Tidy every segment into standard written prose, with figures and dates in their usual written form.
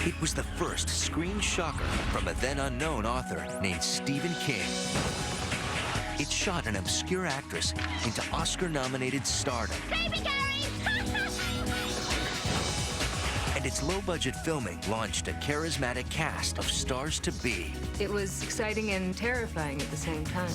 It was the first screen shocker from a then-unknown author named Stephen King. It shot an obscure actress into Oscar-nominated stardom. Baby Carrie! And its low-budget filming launched a charismatic cast of stars-to-be. It was exciting and terrifying at the same time.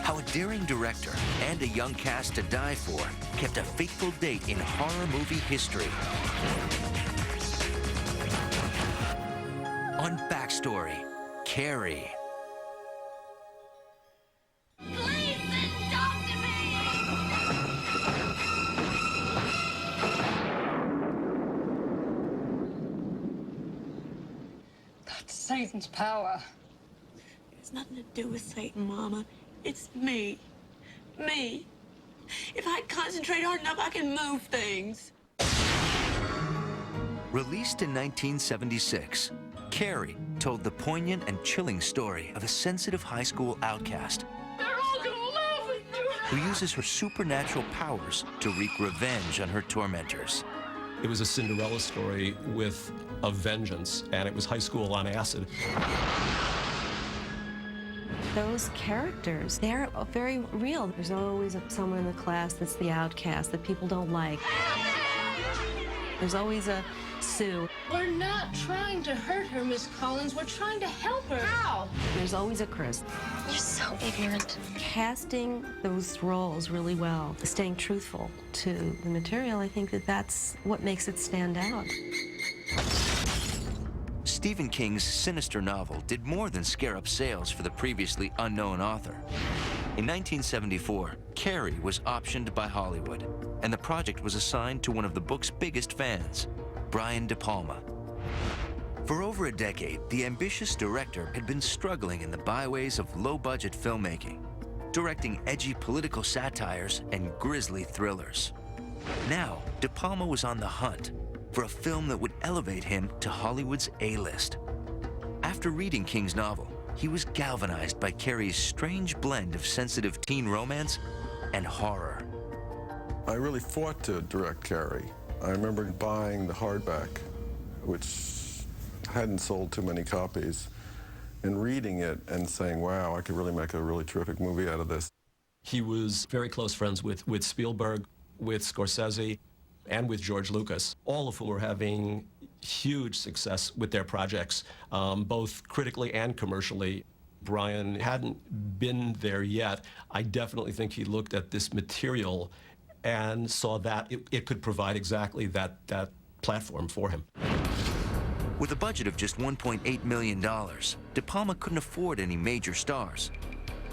How a daring director and a young cast to die for kept a fateful date in horror movie history. On Backstory, Carrie. Please talk to me! That's Satan's power. It has nothing to do with Satan, Mama. It's me. Me. If I concentrate hard enough, I can move things. Released in 1976, Carrie told the poignant and chilling story of a sensitive high school outcast They're all gonna laugh at you! who uses her supernatural powers to wreak revenge on her tormentors. It was a Cinderella story with a vengeance, and it was high school on acid. Those characters, they're very real. There's always someone in the class that's the outcast that people don't like. There's always a Sue. We're not trying to hurt her, Miss Collins. We're trying to help her. How? There's always a Chris. You're so ignorant. Casting those roles really well, staying truthful to the material, I think that's what makes it stand out. Stephen King's sinister novel did more than scare up sales for the previously unknown author. In 1974, Carrie was optioned by Hollywood, and the project was assigned to one of the book's biggest fans, Brian De Palma. For over a decade, the ambitious director had been struggling in the byways of low-budget filmmaking, directing edgy political satires and grisly thrillers. Now, De Palma was on the hunt for a film that would elevate him to Hollywood's A-list. After reading King's novel, he was galvanized by Carrie's strange blend of sensitive teen romance and horror. I really fought to direct Carrie. I remember buying the hardback, which hadn't sold too many copies, and reading it and saying, wow, I could really make a really terrific movie out of this. He was very close friends with Spielberg, with Scorsese, and with George Lucas, all of whom were having huge success with their projects, both critically and commercially. Brian hadn't been there yet. I definitely think he looked at this material and saw that it could provide exactly that platform for him. With a budget of just $1.8 million, De Palma couldn't afford any major stars.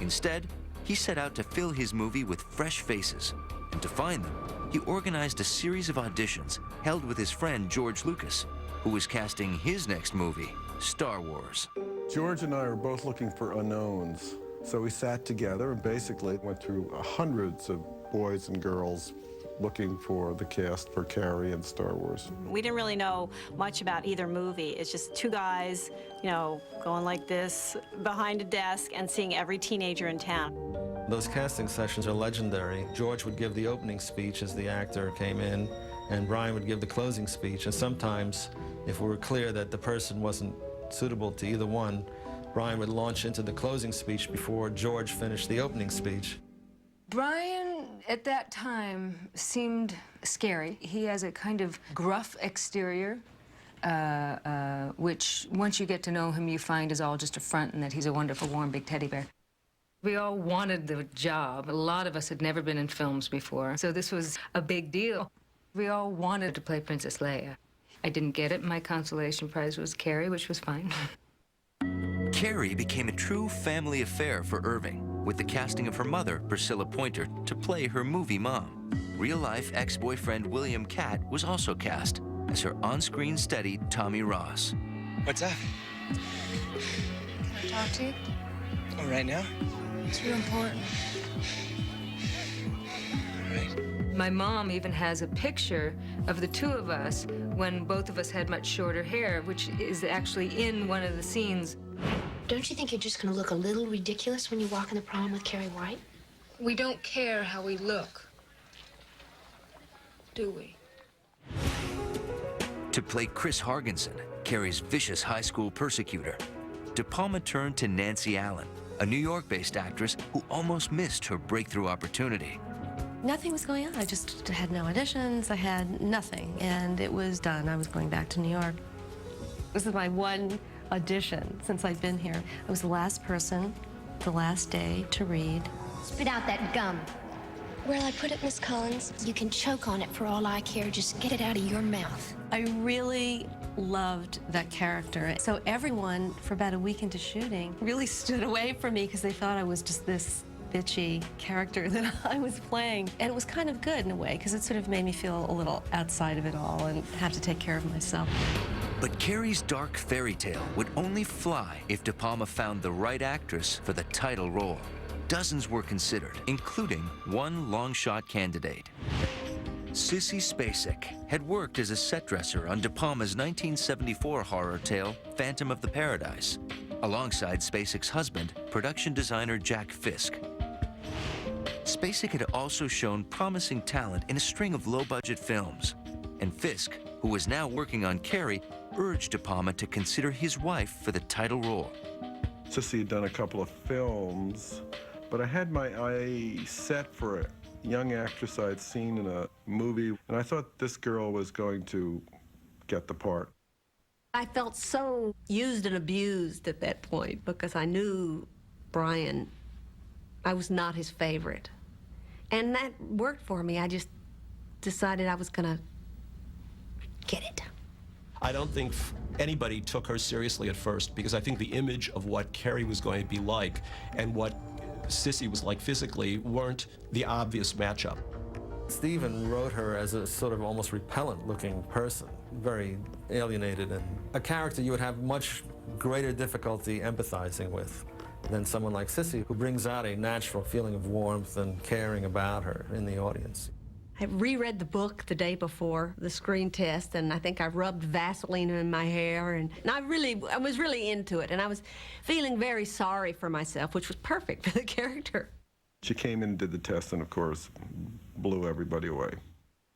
Instead, he set out to fill his movie with fresh faces, and to find them, he organized a series of auditions held with his friend George Lucas, who was casting his next movie, Star Wars. George and I were both looking for unknowns, so we sat together and basically went through hundreds of boys and girls looking for the cast for Carrie and Star Wars. We didn't really know much about either movie. It's just two guys, you know, going like this behind a desk and seeing every teenager in town. Those casting sessions are legendary. George would give the opening speech as the actor came in, and Brian would give the closing speech. And sometimes, if we were clear that the person wasn't suitable to either one, Brian would launch into the closing speech before George finished the opening speech. Brian, at that time, seemed scary. He has a kind of gruff exterior, which, once you get to know him, you find is all just a front and that he's a wonderful, warm, big teddy bear. We all wanted the job. A lot of us had never been in films before, so this was a big deal. We all wanted to play Princess Leia. I didn't get it. My consolation prize was Carrie, which was fine. Carrie became a true family affair for Irving, with the casting of her mother, Priscilla Pointer, to play her movie mom. Real-life ex-boyfriend William Catt was also cast as her on-screen steady Tommy Ross. What's up? Can I talk to you? Oh, right now? It's real important. All right. My mom even has a picture of the two of us when both of us had much shorter hair, which is actually in one of the scenes. Don't you think you're just gonna look a little ridiculous when you walk in the prom with Carrie White? We don't care how we look, do we? To play Chris Hargensen, Carrie's vicious high school persecutor, De Palma turned to Nancy Allen, a New York-based actress who almost missed her breakthrough opportunity. Nothing was going on. I just had no auditions. I had nothing. And it was done. I was going back to New York. This is my one audition since I've been here. I was the last person, the last day to read. Spit out that gum. Where'll I put it, Miss Collins? You can choke on it for all I care. Just get it out of your mouth. I really loved that character. So everyone, for about a week into shooting, really stood away from me because they thought I was just this bitchy character that I was playing. And it was kind of good in a way because it sort of made me feel a little outside of it all and have to take care of myself. But Carrie's dark fairy tale would only fly if De Palma found the right actress for the title role. Dozens were considered, including one long-shot candidate. Sissy Spacek had worked as a set dresser on De Palma's 1974 horror tale, Phantom of the Paradise, alongside Spacek's husband, production designer Jack Fisk. Spacek had also shown promising talent in a string of low-budget films, and Fisk, who was now working on Carrie, urged De Palma to consider his wife for the title role. Sissy had done a couple of films, but I had my eye set for a young actress I had seen in a movie, and I thought this girl was going to get the part. I felt so used and abused at that point because I knew Brian, I was not his favorite. And that worked for me. I just decided I was gonna get it. I don't think anybody took her seriously at first because I think the image of what Carrie was going to be like and what Sissy was like physically weren't the obvious matchup. Stephen wrote her as a sort of almost repellent-looking person, very alienated, and a character you would have much greater difficulty empathizing with than someone like Sissy, who brings out a natural feeling of warmth and caring about her in the audience. I reread the book the day before the screen test, and I think I rubbed Vaseline in my hair, and I was really into it, and I was feeling very sorry for myself, which was perfect for the character. She came in and did the test and, of course, blew everybody away.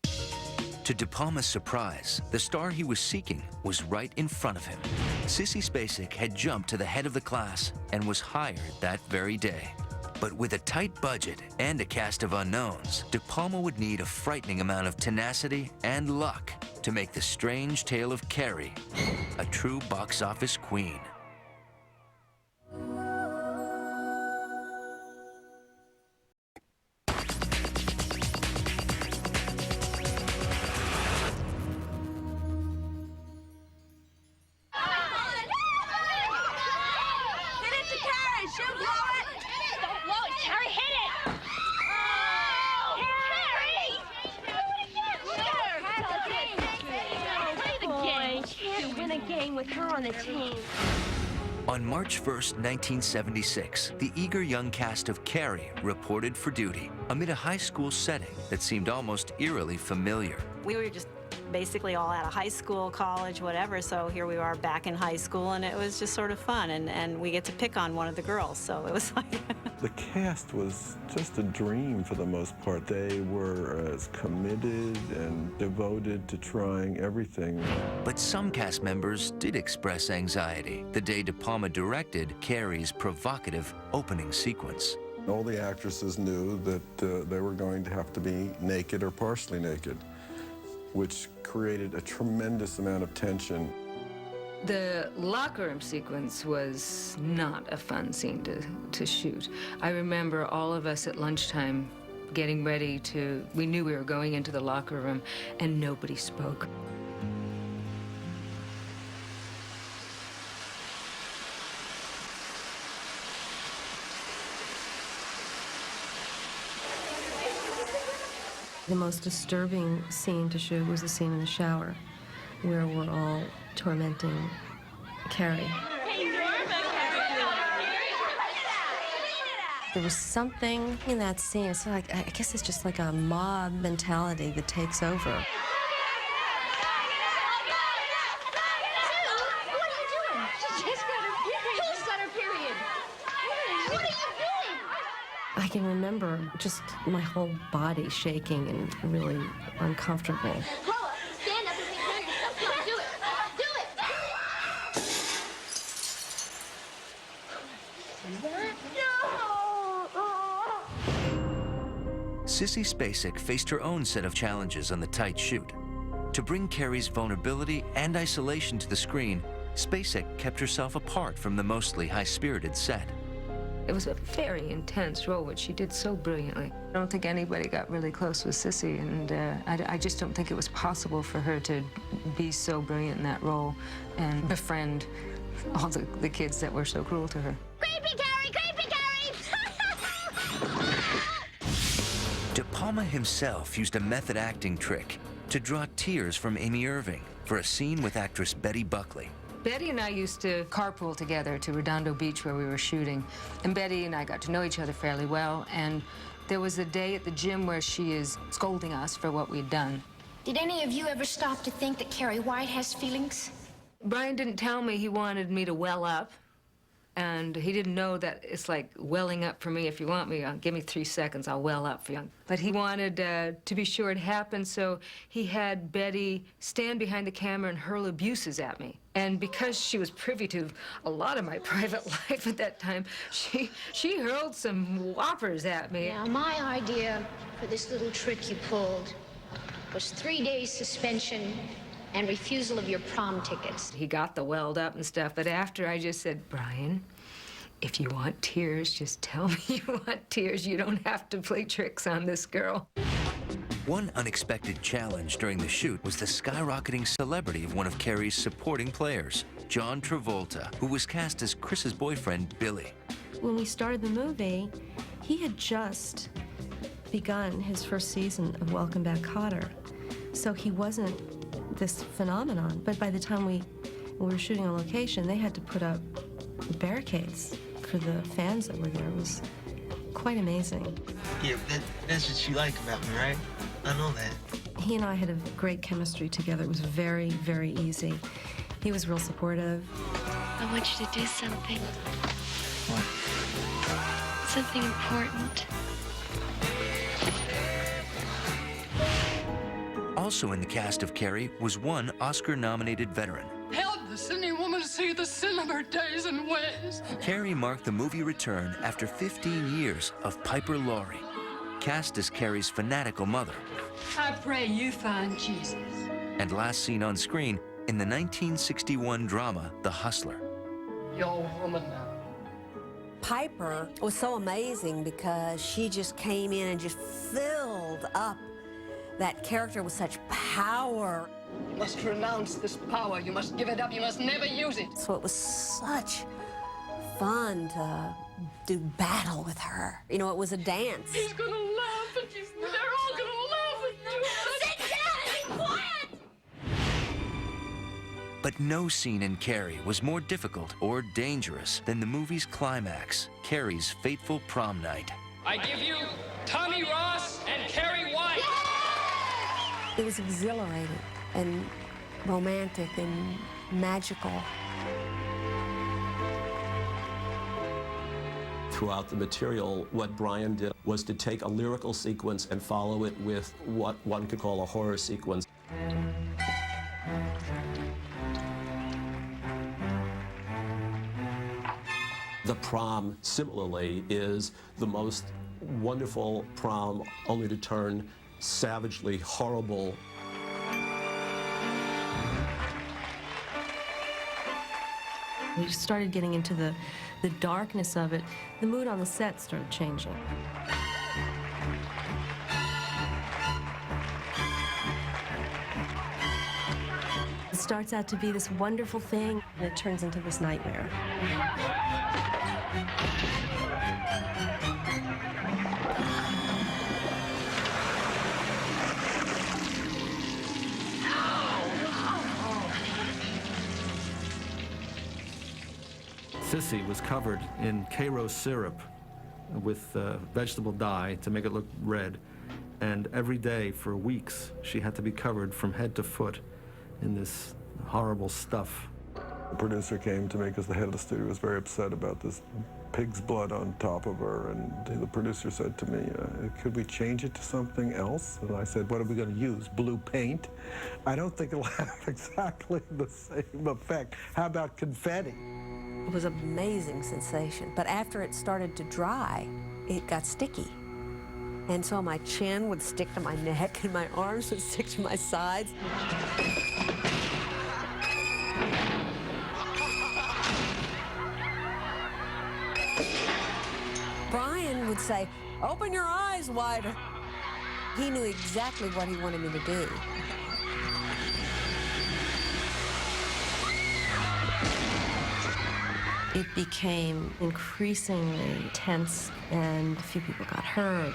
To De Palma's surprise, the star he was seeking was right in front of him. Sissy Spacek had jumped to the head of the class and was hired that very day. But with a tight budget and a cast of unknowns, De Palma would need a frightening amount of tenacity and luck to make the strange tale of Carrie a true box office queen. With her on the team. On March 1st, 1976, the eager young cast of Carrie reported for duty amid a high school setting that seemed almost eerily familiar. We were just basically all out of high school, college, whatever, so here we are back in high school, and it was just sort of fun, and we get to pick on one of the girls, so it was like... The cast was just a dream for the most part. They were as committed and devoted to trying everything. But some cast members did express anxiety the day De Palma directed Carrie's provocative opening sequence. All the actresses knew that they were going to have to be naked or partially naked, which created a tremendous amount of tension. The locker room sequence was not a fun scene to shoot. I remember all of us at lunchtime getting ready we knew we were going into the locker room, and nobody spoke. The most disturbing scene to shoot was the scene in the shower, where we're all tormenting Carrie. There was something in that scene. So I guess it's just like a mob mentality that takes over. What are you doing? She just got her period. Who just got her period? What are you doing? I can remember just my whole body shaking and really uncomfortable. Stand up and take care of yourself. Come on, do Sissy Spacek faced her own set of challenges on the tight shoot. To bring Carrie's vulnerability and isolation to the screen, Spacek kept herself apart from the mostly high-spirited set. It was a very intense role, which she did so brilliantly. I don't think anybody got really close with Sissy, and I just don't think it was possible for her to be so brilliant in that role and befriend all the kids that were so cruel to her. Creepy Carrie! Creepy Carrie! De Palma himself used a method acting trick to draw tears from Amy Irving for a scene with actress Betty Buckley. Betty and I used to carpool together to Redondo Beach where we were shooting, and Betty and I got to know each other fairly well, and there was a day at the gym where she is scolding us for what we'd done. Did any of you ever stop to think that Carrie White has feelings? Brian didn't tell me he wanted me to well up, and he didn't know that it's like welling up for me. If you want me, give me 3 seconds, I'll well up for you. But he wanted to be sure it happened, so he had Betty stand behind the camera and hurl abuses at me. And because she was privy to a lot of my private life at that time, she hurled some whoppers at me. Now, my idea for this little trick you pulled was 3 days suspension and refusal of your prom tickets. He got the welled up and stuff, but after I just said, Brian, if you want tears, just tell me you want tears. You don't have to play tricks on this girl. One unexpected challenge during the shoot was the skyrocketing celebrity of one of Carrie's supporting players, John Travolta, who was cast as Chris's boyfriend, Billy. When we started the movie, he had just begun his first season of Welcome Back, Kotter. So he wasn't this phenomenon. But by the time we were shooting on location, they had to put up barricades for the fans that were there. It was quite amazing. Yeah, that's what you like about me, right? I know that. He and I had a great chemistry together. It was very, very easy. He was real supportive. I want you to do something. What? Something important. Also in the cast of Carrie was one Oscar-nominated veteran. Help the sinning woman see the sin of her days and ways. Carrie marked the movie return after 15 years of Piper Laurie, cast as Carrie's fanatical mother, I pray you find Jesus. and last seen on screen in the 1961 drama The Hustler. Your woman now. Piper was so amazing because she just came in and just filled up that character with such power. You must renounce this power. You must give it up. You must never use it. So it was such fun to do battle with her. You know, it was a dance. He's gonna laugh, and they're all gonna laugh at you. Sit down and be quiet! But no scene in Carrie was more difficult or dangerous than the movie's climax, Carrie's fateful prom night. I give you Tommy Ross and Carrie White. It was exhilarating and romantic and magical. Throughout the material, what Brian did was to take a lyrical sequence and follow it with what one could call a horror sequence. The prom, similarly, is the most wonderful prom, only to turn savagely horrible. We started getting into the darkness of it. The mood on the set started changing. It starts out to be this wonderful thing, and it turns into this nightmare. Sissy was covered in Karo syrup with vegetable dye to make it look red. And every day for weeks, she had to be covered from head to foot in this horrible stuff. The producer came to me because the head of the studio was very upset about this pig's blood on top of her, and the producer said to me, could we change it to something else? And I said, what are we going to use, blue paint? I don't think it'll have exactly the same effect. How about confetti? It was an amazing sensation. But after it started to dry, it got sticky. And so my chin would stick to my neck and my arms would stick to my sides. Brian would say, "Open your eyes wider." He knew exactly what he wanted me to do. It became increasingly tense, and a few people got hurt.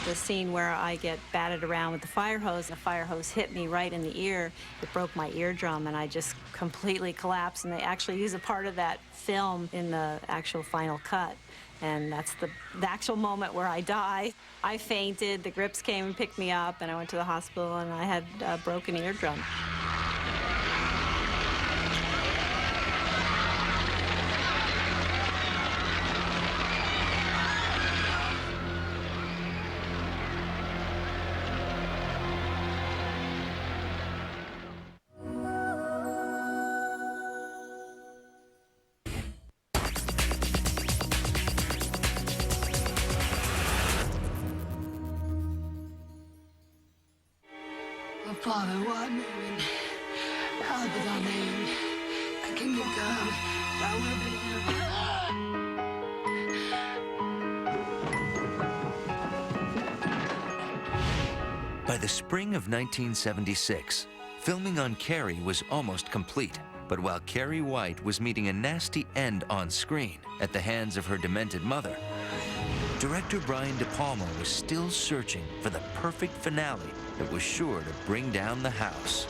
The scene where I get batted around with the fire hose hit me right in the ear. It broke my eardrum, and I just completely collapsed. And they actually use a part of that film in the actual final cut. And that's the actual moment where I die. I fainted, the grips came and picked me up, and I went to the hospital, and I had a broken eardrum. Father, what moving? Hallowed be thy name. Thy kingdom come, thy will be done. By the spring of 1976, filming on Carrie was almost complete. But while Carrie White was meeting a nasty end on screen at the hands of her demented mother, director Brian De Palma was still searching for the perfect finale that was sure to bring down the house.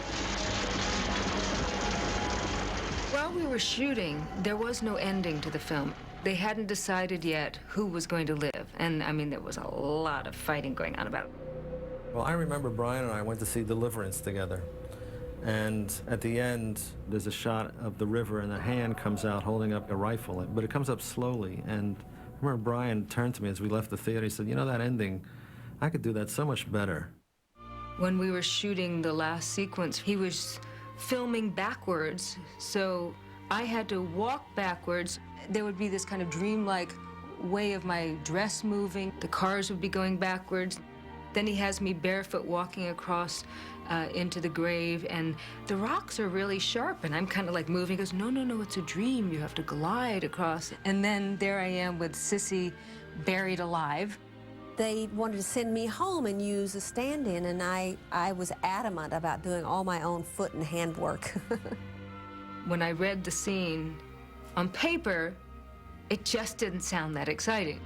While we were shooting, there was no ending to the film. They hadn't decided yet who was going to live. And I mean, there was a lot of fighting going on about it. Well, I remember Brian and I went to see Deliverance together. And at the end, there's a shot of the river, and a hand comes out holding up a rifle, but it comes up slowly. And I remember Brian turned to me as we left the theater. He said, "You know, that ending, I could do that so much better." When we were shooting the last sequence, he was filming backwards, so I had to walk backwards. There would be this kind of dreamlike way of my dress moving. The cars would be going backwards. Then he has me barefoot walking across into the grave, and the rocks are really sharp, and I'm kind of like moving. He goes, "No, no, no, it's a dream. You have to glide across." And then there I am with Sissy buried alive. They wanted to send me home and use a stand-in, and I was adamant about doing all my own foot and hand work. When I read the scene on paper, it just didn't sound that exciting.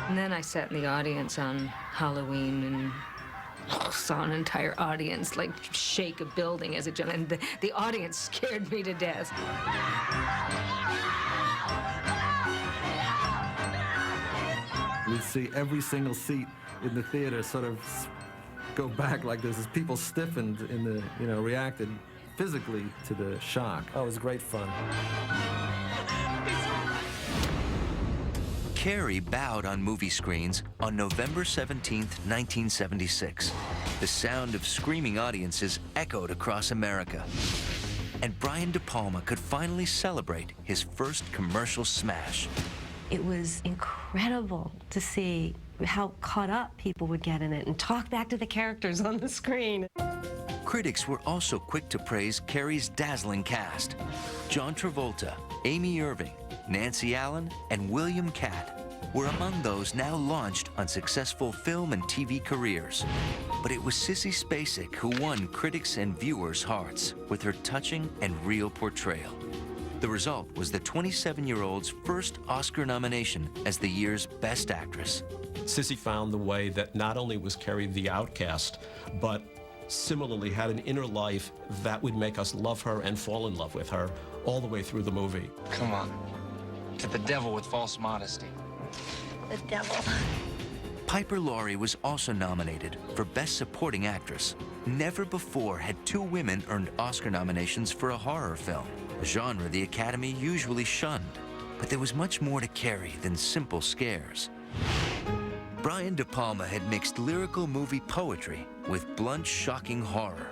And then I sat in the audience on Halloween and saw an entire audience like shake a building as it jumped, and the audience scared me to death. We'd see every single seat in the theater sort of go back like this as people stiffened in the, reacted physically to the shock. Oh, it was great fun. Carrie bowed on movie screens on November 17th, 1976. The sound of screaming audiences echoed across America. And Brian De Palma could finally celebrate his first commercial smash. It was incredible to see how caught up people would get in it and talk back to the characters on the screen. Critics were also quick to praise Carrie's dazzling cast. John Travolta, Amy Irving, Nancy Allen, and William Catt were among those now launched on successful film and TV careers. But it was Sissy Spacek who won critics' and viewers' hearts with her touching and real portrayal. The result was the 27-year-old's first Oscar nomination as the year's Best Actress. Sissy found the way that not only was Carrie the outcast, but similarly had an inner life that would make us love her and fall in love with her all the way through the movie. Come on. To the devil with false modesty. The devil. Piper Laurie was also nominated for Best Supporting Actress. Never before had two women earned Oscar nominations for a horror film, a genre the Academy usually shunned. But there was much more to Carrie than simple scares. Brian De Palma had mixed lyrical movie poetry with blunt, shocking horror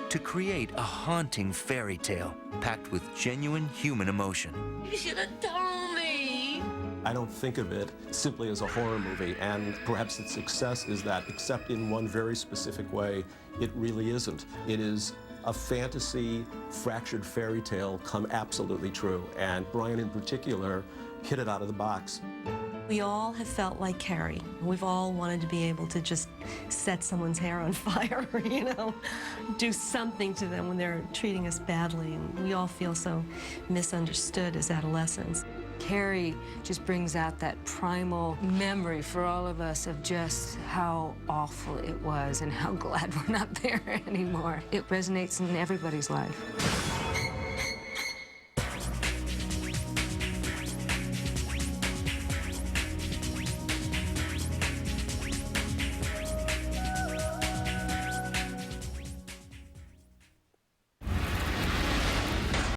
to create a haunting fairy tale packed with genuine human emotion. You should have told me. I don't think of it simply as a horror movie, and perhaps its success is that, except in one very specific way, it really isn't. It is a fantasy, fractured fairy tale come absolutely true, and Brian in particular hit it out of the box. We all have felt like Carrie. We've all wanted to be able to just set someone's hair on fire, you know, do something to them when they're treating us badly. And we all feel so misunderstood as adolescents. Carrie just brings out that primal memory for all of us of just how awful it was and how glad we're not there anymore. It resonates in everybody's life.